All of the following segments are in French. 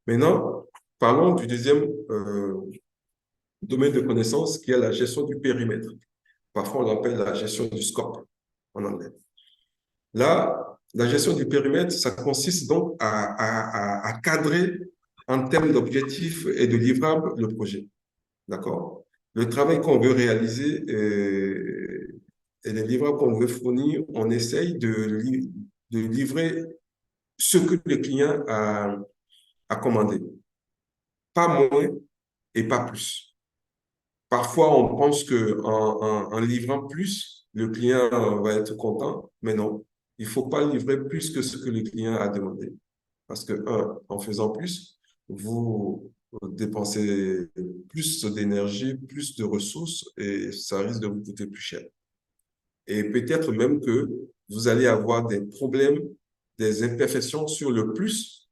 Maintenant, parlons du deuxième domaine de connaissance qui est la gestion du périmètre. Parfois, on l'appelle la gestion du scope en anglais. Là, la gestion du périmètre, ça consiste donc à cadrer en termes d'objectifs et de livrables le projet. D'accord? Le travail qu'on veut réaliser et les livrables qu'on veut fournir, on essaye de livrer ce que le client a commandé. Pas moins et pas plus. Parfois, on pense qu'en livrant plus, le client va être content, mais non. Il ne faut pas livrer plus que ce que le client a demandé. Parce que, en faisant plus, vous dépensez plus d'énergie, plus de ressources et ça risque de vous coûter plus cher. Et peut-être même que vous allez avoir des problèmes, des imperfections sur le plus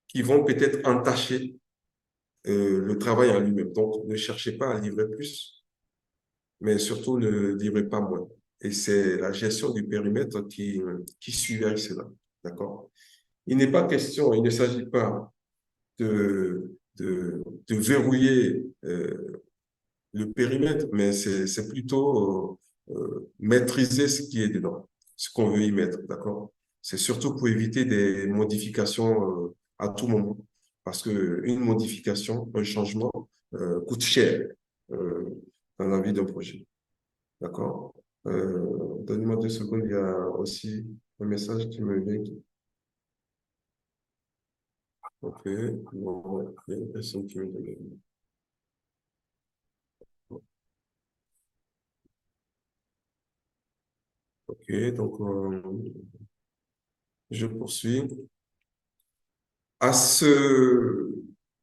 qui vont peut-être entacher le travail en lui-même. Donc, ne cherchez pas à livrer plus, mais surtout ne livrez pas moins. Et c'est la gestion du périmètre qui suit cela. D'accord? Il n'est pas question, il ne s'agit pas de verrouiller le périmètre, mais c'est plutôt maîtriser ce qui est dedans, ce qu'on veut y mettre, d'accord? C'est surtout pour éviter des modifications à tout moment, parce qu'une modification, un changement coûte cher euh, dans la vie d'un projet, d'accord? Donnez-moi 2 secondes, il y a aussi un message qui me vient. Ok, bon, il y a une personne qui me demande. Ok, donc je poursuis. À ce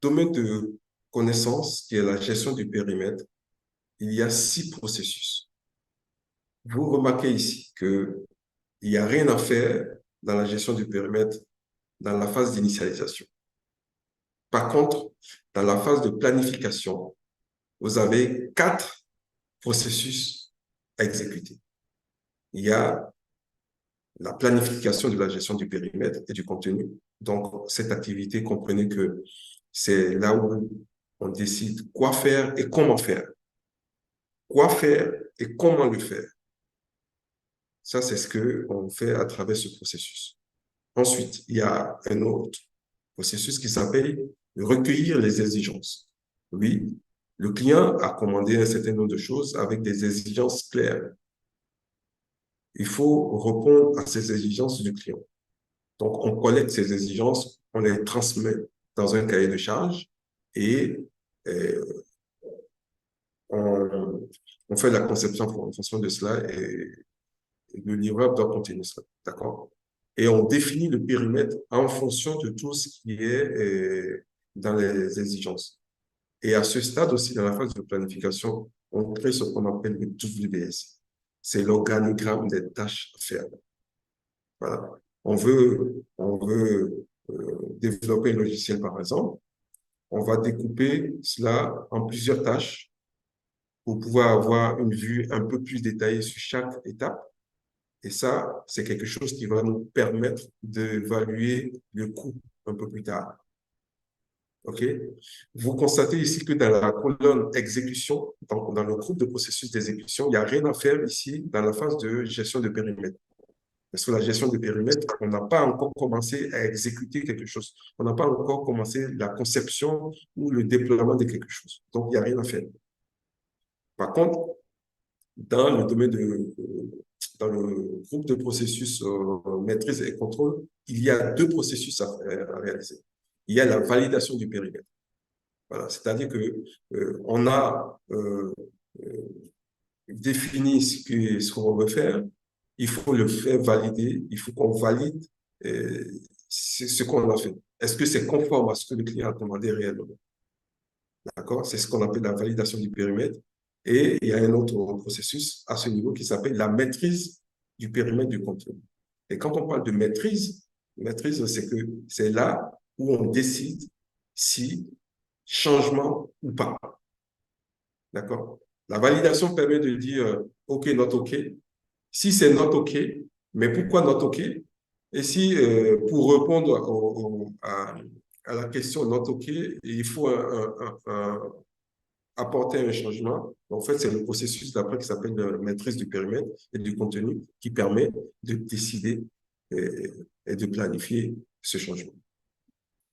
domaine de connaissance, qui est la gestion du périmètre, il y a 6 processus. Vous remarquez ici qu'il n'y a rien à faire dans la gestion du périmètre dans la phase d'initialisation. Par contre, dans la phase de planification, vous avez 4 processus à exécuter. Il y a la planification de la gestion du périmètre et du contenu. Donc, cette activité, comprenez que c'est là où on décide quoi faire et comment faire. Quoi faire et comment le faire. Ça, c'est ce qu'on fait à travers ce processus. Ensuite, il y a un autre processus qui s'appelle recueillir les exigences. Oui, le client a commandé un certain nombre de choses avec des exigences claires. Il faut répondre à ces exigences du client. Donc, on collecte ces exigences, on les transmet dans un cahier de charge et euh, on, on fait la conception en fonction de cela et le livrable doit contenir cela. D'accord? Et on définit le périmètre en fonction de tout ce qui est dans les exigences. Et à ce stade aussi, dans la phase de planification, on crée ce qu'on appelle le WBS. C'est l'organigramme des tâches à faire. Voilà. On veut développer un logiciel, par exemple. On va découper cela en plusieurs tâches pour pouvoir avoir une vue un peu plus détaillée sur chaque étape. Et ça, c'est quelque chose qui va nous permettre d'évaluer le coût un peu plus tard. OK? Vous constatez ici que dans la colonne exécution, dans le groupe de processus d'exécution, il n'y a rien à faire ici dans la phase de gestion de périmètre. Parce que la gestion de périmètre, on n'a pas encore commencé à exécuter quelque chose. On n'a pas encore commencé la conception ou le déploiement de quelque chose. Donc, il n'y a rien à faire. Par contre, dans le domaine dans le groupe de processus maîtrise et contrôle, il y a 2 processus à réaliser. Il y a la validation du périmètre. Voilà, c'est-à-dire que on a défini ce qu'on veut faire, il faut le faire valider, il faut qu'on valide euh, ce qu'on a fait. Est-ce que c'est conforme à ce que le client a demandé réellement? D'accord? C'est ce qu'on appelle la validation du périmètre. Et il y a un autre processus à ce niveau qui s'appelle la maîtrise du périmètre du contenu. Et quand on parle de maîtrise, c'est que c'est là où on décide si changement ou pas. D'accord? La validation permet de dire OK, not OK. Si c'est not OK, mais pourquoi not OK? Et si, pour répondre à la question not OK, il faut apporter un changement. En fait, c'est le processus d'après qui s'appelle maîtrise du périmètre et du contenu qui permet de décider et de planifier ce changement.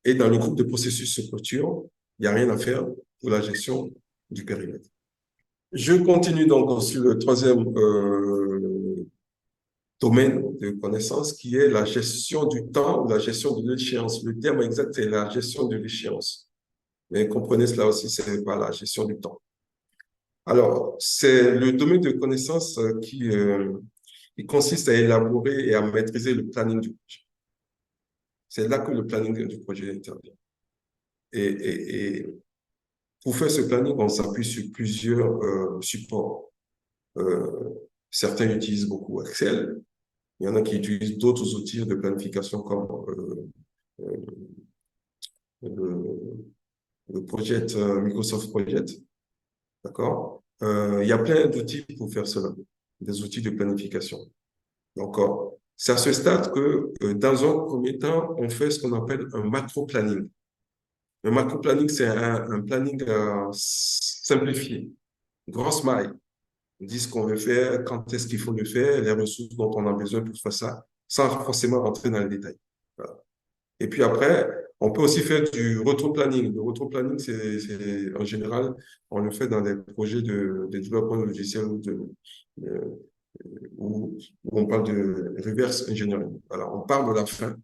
Et dans le groupe de processus de clôture, il n'y a rien à faire pour la gestion du périmètre. Je continue donc sur le troisième domaine de connaissance qui est la gestion du temps ou la gestion de l'échéance. Le terme exact, c'est la gestion de l'échéance. Mais comprenez cela aussi, ce n'est pas la gestion du temps. Alors, c'est le domaine de connaissance qui consiste à élaborer et à maîtriser le planning du projet. C'est là que le planning du projet intervient. Et pour faire ce planning, on s'appuie sur plusieurs supports. Certains utilisent beaucoup Excel. Il y en a qui utilisent d'autres outils de planification comme le, le Project, Microsoft Project. D'accord? Il y a plein d'outils pour faire cela, des outils de planification. Donc, c'est à ce stade que, dans un premier temps, on fait ce qu'on appelle un macro-planning. Un macro-planning, c'est un planning simplifié, grosse maille. On dit ce qu'on veut faire, quand est-ce qu'il faut le faire, les ressources dont on a besoin pour faire ça, sans forcément rentrer dans les détails. Voilà. Et puis après, on peut aussi faire du retro-planning. Le retro-planning, en général, on le fait dans des projets de développement logiciel euh, où on parle de reverse engineering. Voilà, on parle de la fin.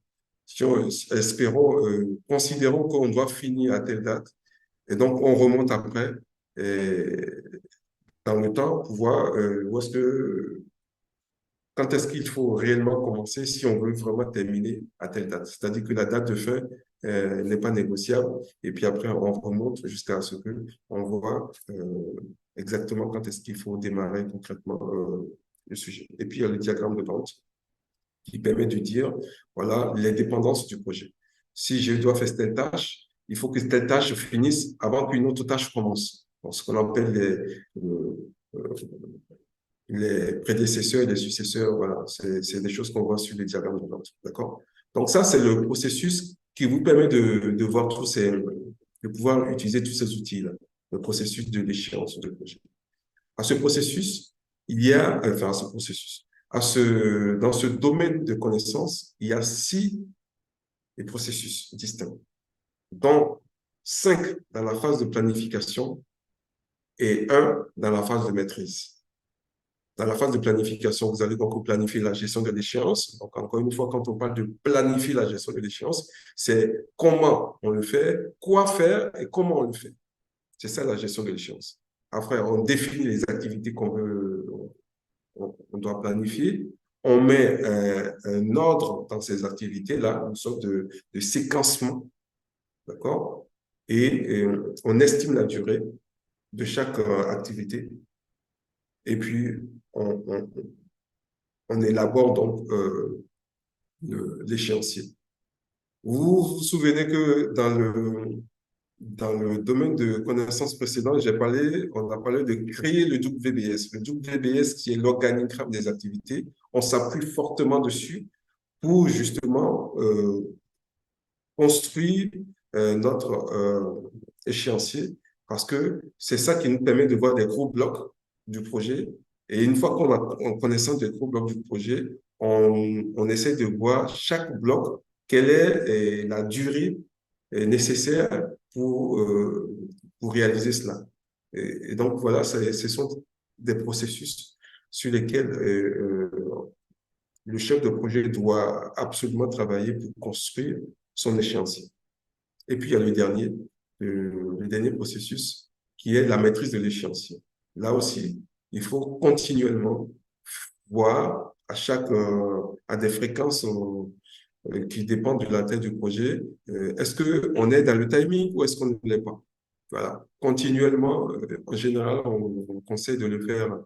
Si espérons, considérons qu'on doit finir à telle date. Et donc, on remonte après et, dans le temps pour voir où est-ce que quand est-ce qu'il faut réellement commencer si on veut vraiment terminer à telle date. C'est-à-dire que la date de fin n'est pas négociable. Et puis après, on remonte jusqu'à ce que on voit exactement quand est-ce qu'il faut démarrer concrètement le sujet. Et puis, il y a le diagramme de vente qui permet de dire, voilà, les dépendances du projet. Si je dois faire telle tâche, il faut que telle tâche finisse avant qu'une autre tâche commence. Donc, ce qu'on appelle les prédécesseurs et les successeurs, voilà, c'est des choses qu'on voit sur les diagrammes de vente, d'accord? Donc ça, c'est le processus qui vous permet de voir de pouvoir utiliser tous ces outils-là, le processus de l'échéance de projet. À ce processus, il y a, enfin, à ce processus, dans ce domaine de connaissances, il y a 6 processus distincts, dont 5 dans la phase de planification et un dans la phase de maîtrise. Dans la phase de planification, vous allez donc planifier la gestion de l'échéance. Donc, encore une fois, quand on parle de planifier la gestion de l'échéance, c'est comment on le fait, quoi faire et comment on le fait. C'est ça la gestion de l'échéance. Après, on définit les activités on doit planifier. On met un ordre dans ces activités-là, une sorte de séquencement, d'accord? Et on estime la durée de chaque activité. Et puis, on élabore donc l'échéancier. Vous vous souvenez que dans le domaine de connaissances précédentes, on a parlé de créer le WBS. Le WBS, qui est l'organigramme des activités, on s'appuie fortement dessus pour justement construire notre échéancier, parce que c'est ça qui nous permet de voir des gros blocs du projet. Et une fois qu'on a connaissance des gros blocs du projet, on essaie de voir chaque bloc, quelle est la durée nécessaire pour réaliser cela. Et donc, voilà, ce sont des processus sur lesquels le chef de projet doit absolument travailler pour construire son échéancier. Et puis, il y a le dernier processus qui est la maîtrise de l'échéancier. Là aussi, il faut continuellement voir à des fréquences qui dépendent de la taille du projet, est-ce qu'on est dans le timing ou est-ce qu'on ne l'est pas? Voilà. Continuellement, en général, on conseille de le faire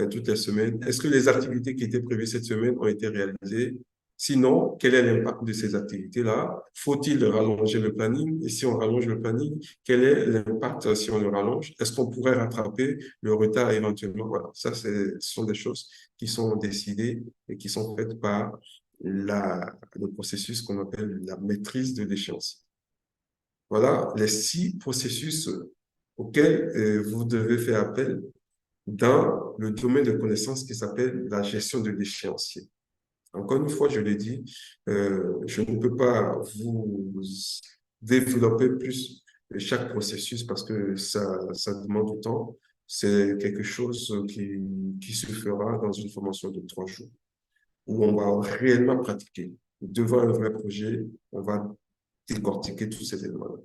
toutes les semaines. Est-ce que les activités qui étaient prévues cette semaine ont été réalisées? Sinon, quel est l'impact de ces activités-là? Faut-il rallonger le planning? Et si on rallonge le planning, quel est l'impact si on le rallonge? Est-ce qu'on pourrait rattraper le retard éventuellement? Voilà, ça, ce sont des choses qui sont décidées et qui sont faites par le processus qu'on appelle la maîtrise de l'échéance. Voilà les 6 processus auxquels vous devez faire appel dans le domaine de connaissances qui s'appelle la gestion de l'échéancier. Encore une fois, je l'ai dit, je ne peux pas vous développer plus chaque processus parce que ça demande du temps. C'est quelque chose qui se fera dans une formation de 3 jours où on va réellement pratiquer. Devant un vrai projet, on va décortiquer tous ces éléments-là.